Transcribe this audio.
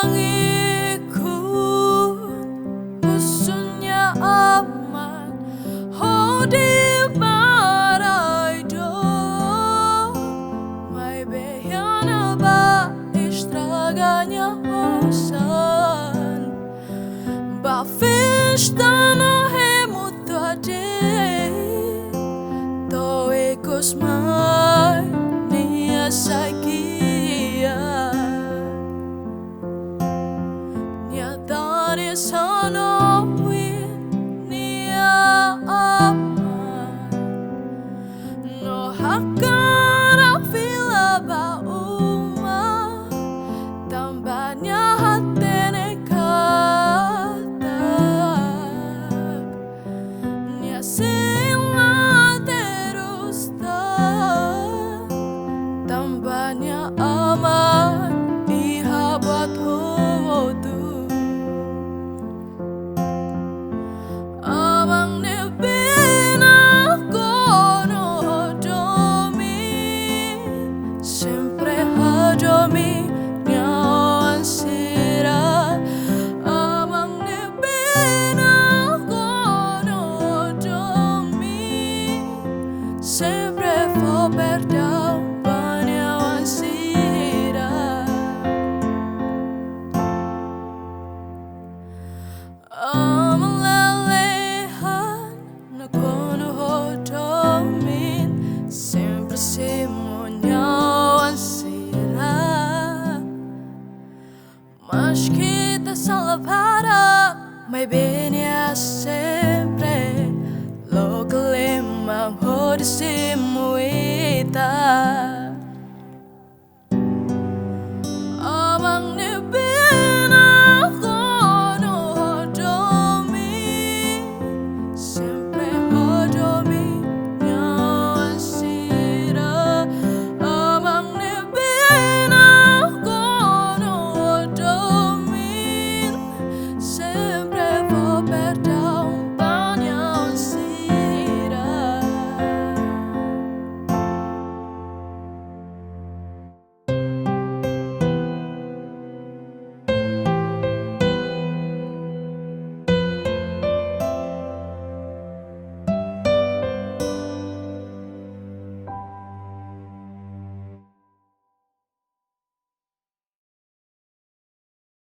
mengikut musuhnya aman. Oh di barai do mai behana ba estraganya osan ba festano hemuto ade to ekos mai nia sakia nia tare sono nia aman no hakara fila ba uma tambahnya hatene kata nia sila terus tambahnya aman ihabat hodu amang nebena kono hodomi sempre hodomi nyawan sira amang nebena kono hodomi sempre fo perdão panyawan sira amang lelehan na kono hodomin sempre simonyawan sira mas kita salah para mai benia sempre logo lemang hodisimuita